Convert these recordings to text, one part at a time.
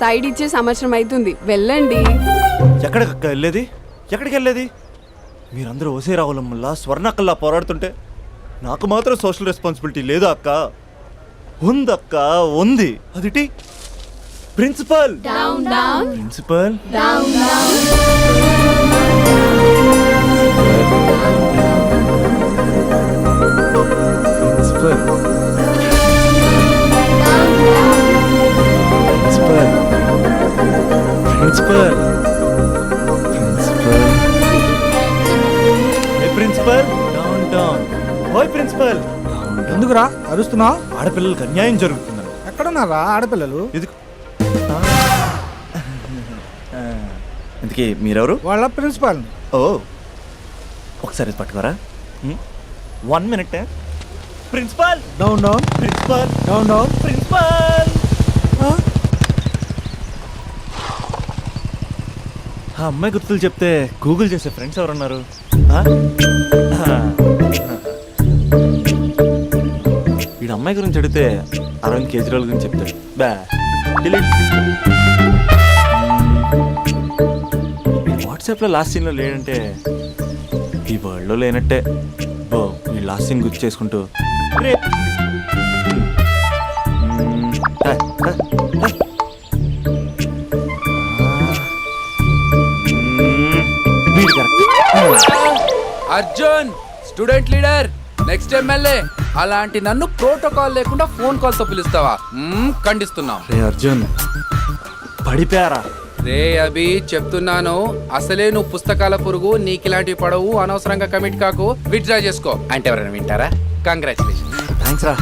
Side ఇచ్చే సంవత్సరం అవుతుంది, వెళ్ళండి. ఎక్కడికి వెళ్ళేది? ఎక్కడికి వెళ్ళేది? మీరందరూ ఓసే రావులమ్మల్లా స్వర్ణక్కల్లా పోరాడుతుంటే నాకు మాత్రం సోషల్ రెస్పాన్సిబిలిటీ లేదా అక్క? ఉందక్క, ఉంది. అదిటి principal principal principal principal down down. ఓయ్ ప్రిన్సిపల్, ఎందుకురా అరుస్తున్నావు? ఆడపిల్లలకు అన్యాయం జరుగుతుందని. ఎక్కడున్నారా ఆడపిల్లలు? ఇందుకే మీరెవరు? వాళ్ళ ప్రిన్సిపాల్. ఓ, ఒకసారి పట్టుకోరా. 1 minute. Principal down down. Principal down down. Principal. ఆ అమ్మాయి గుర్తులు చెప్తే గూగుల్ చేసే ఫ్రెండ్స్ ఎవరున్నారు? వీడు అమ్మాయి గురించి అడిగితే అరవింద్ కేజ్రీవాల్ గురించి చెప్తాడు. బా డిలీట్. వాట్సాప్లో లాస్ట్ సీన్లో లేడంటే ఈ వరల్డ్లో లేనట్టే. బో ఈ లాస్ట్ సీన్ గుర్తు చేసుకుంటూ rape. Arjun student leader, next MLA. అలాంటి నన్ను ప్రోటోకాల్ లేకుండా ఫోన్ కాల్ తో పిలుస్తావా? ఖండిస్తున్నాం. రే అర్జున్, పడిపోయారా? రే అభి, చెప్తున్నాను, అసలే నువ్వు పుస్తకాల పురుగు, నీకు ఇలాంటివి పడవు, అనవసరంగా కమిట్ కాకు, విత్డ్రా చేసుకో. అంటే ఎవరైనా వింటారా? కంగ్రాచులేషన్. థ్యాంక్స్ రా.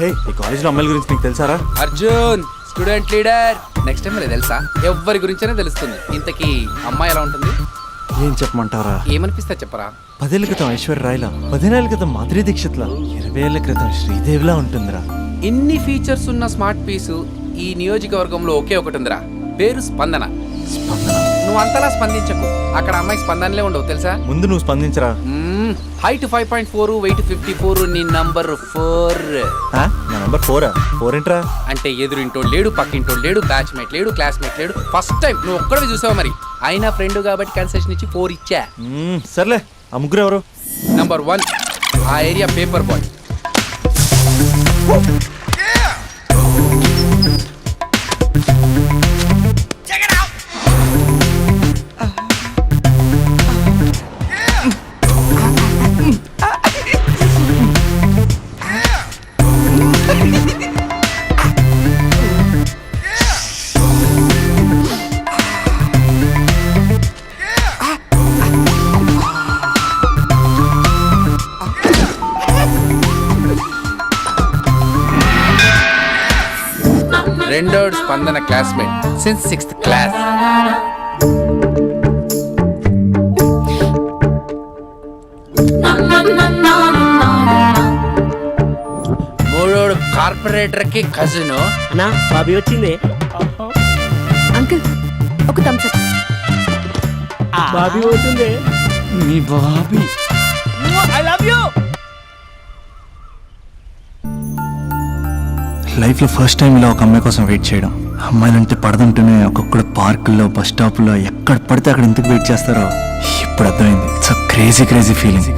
హే, ఈ కాలేజ్లో అమ్మాయిల గురించి నీకు తెలుసారా? Arjun student leader, next MLA తెలుసా? ఎవరి గురించైనా తెలుస్తుంది. ఇంతకీ అమ్మాయి ఎలా ఉంటుంది? ఏం చెప్పమంటారా? ఏమనిపిస్తా చెప్పరా. 10 ఏళ్ల క్రితం ఐశ్వర్య రాయ్లా, 15 ఏళ్ల క్రితం మాధురి దీక్షిత్లా, 20 ఏళ్ల క్రితం శ్రీదేవిలా ఉంటుందిరా. ఇన్ని ఫీచర్స్ ఉన్న స్మార్ట్ పీసు ఈ నియోజకవర్గంలో ఒకే ఒకటి ఉందిరా, పేరు స్పందన. నువ్వు అంతలా స్పందించకు, అక్కడ అమ్మాయి స్పందనలే ఉండవు తెలుసా. ముందు నువ్వు స్పందించరా. హైట్ 5.4, వెయిట్ 54, నీ నంబర్ 4. నా నంబర్ 4. 4 ఏంట్రా? అంటే ఎదురింటోడు లేడు, పక్కింటోడు లేడు, బ్యాచ్మేట్ లేడు, క్లాస్మేట్ లేడు. ఫస్ట్ టైం నువ్వు ఒక్కడే చూసావు, మరి అయినా ఫ్రెండ్ కాబట్టి కన్సెషన్ ఇచ్చి 4 ఇచ్చా. సర్లే, ఆ ముగ్గురు ఎవరు? నంబర్ 1 ఆ ఏరియా పేపర్ బాయ్. రెండోడు Spandana classmate since 6th class. మూడోడు కార్పొరేటర్ కి కజిన్. నా బాబీ వచ్చింది. అంకుల్ ఒక థమ్స్ అప్. బాబీ పోతుంది. మీ బాబీ. I love you. లైఫ్లో ఫస్ట్ టైం ఇలా ఒక అమ్మాయి కోసం వెయిట్ చేయడం. అమ్మాయిలంటే పడదంటూనే ఒక్కొక్కడు పార్కుల్లో, బస్ స్టాప్లో ఎక్కడ పడితే అక్కడ ఎందుకు వెయిట్ చేస్తారో ఇప్పుడు అర్థమైంది. It's a crazy crazy feeling.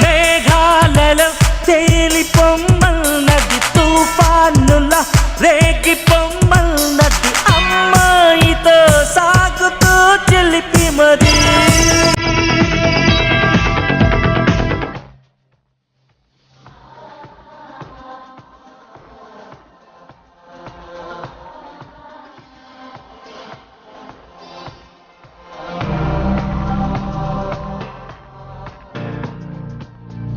మేఘాలలో తేలి పొమ్మన్నది తుఫానుల రేగి పొమ్మన్నది అమ్మాయితో సాగుతూ చెలిపి మరి.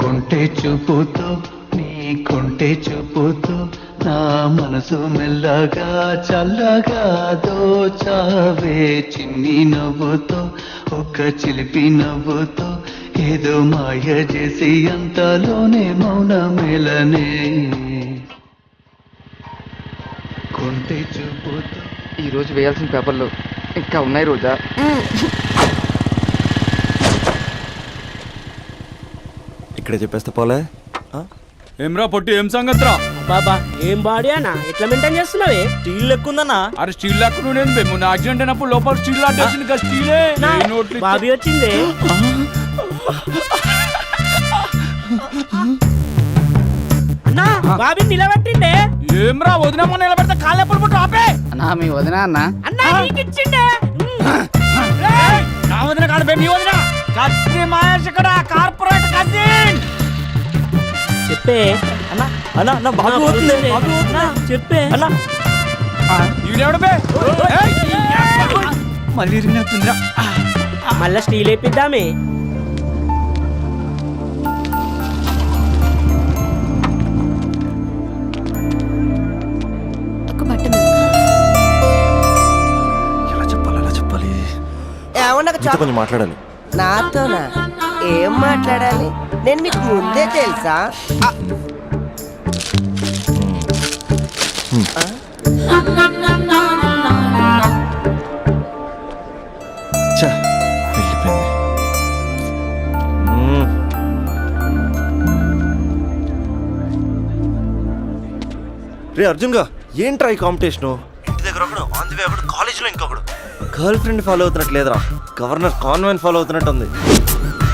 కొంటే చూపుతో, నీ కొంటే చూపుతో నా మనసు మెల్లగా చల్లగా దోచావే. చిన్ని నవ్వుతో, ఒక చిలిపి నవ్వుతో ఏదో మాయ చేసి అంతలోనే మౌనమేలనే. కొంటె చూపుతో ఈ రోజు వేయాల్సిన పేపర్లు ఇంకా ఉన్నాయి రోజా. ఇక్కడే చెప్పేస్తా పోలే. ఏమ్రా పొట్టి ఏం సంగతిరా? బాబా ఏం బాడీ అన్న ఎట్లా మెయింటైన్ చేస్తున్నావే? స్టీల్ లెక్కుందన్నా. అరే స్టీల్ లాక్ నేను మొన్న యాక్సిడెంట్ అయినప్పుడు లోపల స్టీల్ లాటేసింది కదా స్టీలే. బాబీ వచ్చింది. అన్నా బాబీ నిలబెట్టిండే. ఏమ్రా వదినమ్మ నిలబెడితే కాళ్ళు ఎప్పుడు పుట్టు ఆపే. అన్నా మీ వదిన అన్న అన్నా నీకు ఇచ్చిండే. నా వదిన కాదు బే, నీ వదిన. కత్తి మహేష్ ఇక్కడ కార్పొరేట్ కజిన్. చెప్పే అన్నా అన్నా నా బాబు పోతుంది. బాబు అన్నా, చెప్పే అన్నా ఈడెవడు బే? మళ్ళీ ఇరిగినట్టుందిరా. మళ్ళా స్టీల్ వేపిద్దామే. ఒక బట్ట మీద. ఎలా చెప్పాలి ఎలా చెప్పాలి? మీతో కొంచెం మాట్లాడాలి. నాతోనా? ఏం మాట్లాడాలి? నేను మీకు ముందే తెలుసా? ఛా, వెళ్ళిపోయింది. రే అర్జున్ గా ఏంట్రా ఈ కాంపిటీషను? ఇంటి దగ్గర ఒకడు, ఆన్ ది వే ఒకడు, కాలేజీలో ఇంకొకడు. గర్ల్ ఫ్రెండ్ ఫాలో అవుతున్నట్టు లేదురా, గవర్నర్ కాన్వెంట్ ఫాలో అవుతున్నట్టు ఉంది.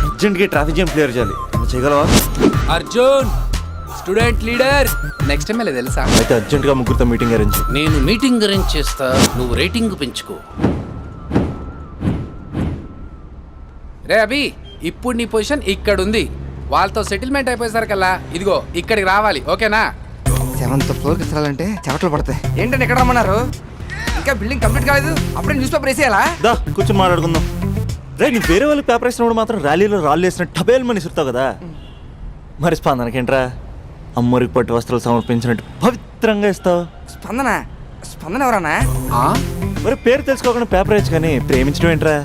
అర్జెంట్గా ట్రాఫిక్ జామ్ క్లియర్ చేయాలి. నువ్వు చేయగలవా? Arjun student leader next MLA తెలుసా? అయితే అర్జెంట్గా ముగ్గురితో మీటింగ్ అరేంజ్. నేను మీటింగ్ అరేంజ్ చేస్తా, నువ్వు రేటింగ్ పెంచుకో. రే అభి, ఇప్పుడు నీ పొజిషన్ ఇక్కడ ఉంది. వాళ్ళతో సెటిల్మెంట్ అయిపోయేసరికల్లా ఇదిగో ఇక్కడికి రావాలి, ఓకేనా? 7th ఫ్లోర్కి ఎత్తాలంటే చెమటలు పడతాయి. ఏంటంటే ఎక్కడ రమ్మన్నారు? ఇంకా బిల్డింగ్ కంప్లీట్ కాలేదు, అప్పుడే న్యూస్ పేపర్ వేసేయాలా? దా కూర్చొని మాట్లాడుకుందాం. రే నీ వేరే వాళ్ళకి పేపర్ వేసినప్పుడు మాత్రం ర్యాలీలో రాళ్ళు వేసిన టబేల్ మని ఇస్తావు కదా, మరి స్పందనకేంట్రా అమ్మరికి పట్టు వస్త్రాలు సమర్పించినట్టు పవిత్రంగా ఇస్తావు? స్పందన స్పందన ఎవరన్నా? మరి పేరు తెలుసుకోకుండా పేపర్ వేయచ్చు కానీ ప్రేమించడం ఏంట్రా?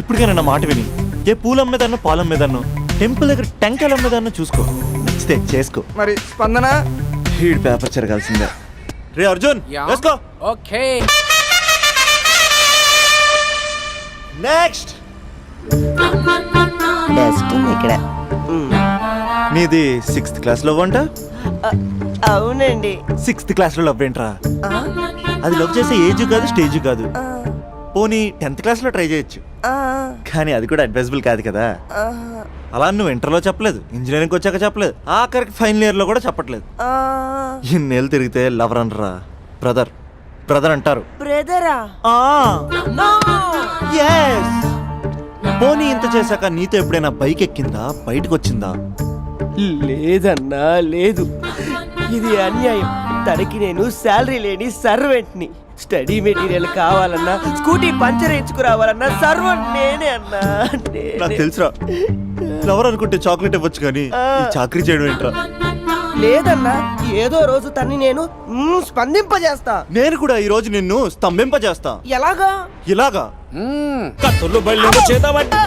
ఇప్పటికైనా నా మాట విని ఏ పూలు అమ్మేదాన్నో పాలు అమ్మేదాన్నో టెంపుల్ దగ్గర టెంకాయలు అమ్మేదాన్నో చూసుకో, నచ్చితే చేసుకో. మరి స్పందన హీడ్ పేపర్ చెరగాల్సిందే. రే అర్జున్ వేసుకో. ఓకే నెక్స్ట్ డస్ట్ ఉంది ఇక్కడ. నీది 6th క్లాస్లో వంట? అవునండి. 6th క్లాస్లో లవ్ ఏంట్రా? అది లవ్ చేసే ఏజ్ కాదు స్టేజ్ కాదు. పోనీ 10th క్లాస్లో ట్రై చేయొచ్చు, కానీ అది కూడా అడ్వైజబుల్ కాదు కదా. అలా నువ్వు ఇంటర్లో చెప్పలేదు, ఇంజనీరింగ్ వచ్చాక చెప్పలేదు, ఆఖరికి ఫైనల్ ఇయర్లో కూడా చెప్పట్లేదు. ఇన్నేళ్ళు తిరిగితే లవర్ అనరా, బ్రదర్ బ్రదర్ అంటారు. బ్రదరా? పోనీ ఇంత చేశాక నీతో ఎప్పుడైనా బైక్ ఎక్కిందా, బయటకు వచ్చిందా? లేదన్నా లేదు. ఇది అన్యాయం. తనకి నేను శాలరీ లేని సర్వెంట్ని. స్టడీ మెటీరియల్ కావాలన్నా, స్కూటీ పంచర్ వేయించుకురావాలన్నా సర్వెంట్ నేనే అన్నా. నాకు తెలుసురా, లవర్ అనుకుంటే చాక్లెట్ ఇవ్వచ్చు కానీ ఈ చాకరీ చేయడం ఏంట్రా? లేదన్నా, ఏదో రోజు తన్ని నేను స్పందింపజేస్తా. నేను కూడా ఈ రోజు నిన్ను స్తంభింపజేస్తా. ఎలాగా? ఇలాగా కత్తులు బళ్ళు చేద్దామంటే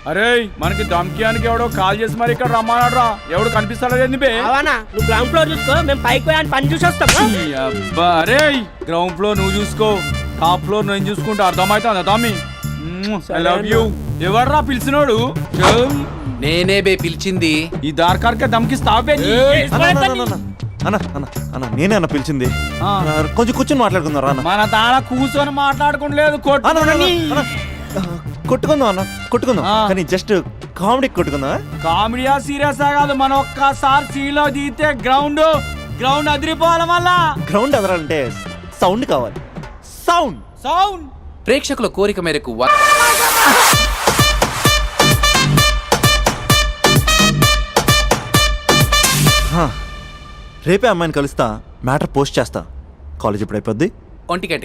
అరే మనకి దమ్కియానికి ఎవడో కాల్ చేసి మరి ఇక్కడ రమ్మన్నాడ్రా. ఎవడు కనిపిస్తాడో ఏంది బే? అవనా నువ్వు గ్రౌండ్ ఫ్లోర్ చూసుకో, మేము పైకి పోయి పని చూసి వస్తాం. ఈ అబ్బా అరే గ్రౌండ్ ఫ్లోర్ నువ్వు చూసుకో, టాప్ ఫ్లోర్ నేను చూసుకుంటా. అర్థమవుతుందా తమ్మి? I love you. ఎవర్రా పిలిచినోడు? నేనే బే పిలిచింది. ఈ దార్కార్కే దమ్కిస్తావే? అన్న అన్న అన్న నేనే అన్న పిలిచింది. కొంచెం కూర్చొని మాట్లాడుకుందాం రా అన్న. మన తాళ కూర్చొని మాట్లాడుకోలేదు, కొట్టుకుందాం అన్న, కొట్టుకుందాం కానీ జస్ట్ కామెడీ కొట్టుకుందాం. కామెడీయా సీరియస్ కాదు, మన ఒక్కసారి సీలో దిగితే గ్రౌండ్ గ్రౌండ్ అదిరిపోవాలి. మళ్ళా గ్రౌండ్ ఎదరాలంటే సౌండ్ కావాలి. సౌండ్ సౌండ్ ప్రేక్షకుల కోరిక మేరకు రేపే అమ్మాయిని కలుస్తా, మ్యాటర్ పోస్ట్ చేస్తా. కాలేజ్ ఎప్పుడు అయిపోద్ది? ఒంటిగంట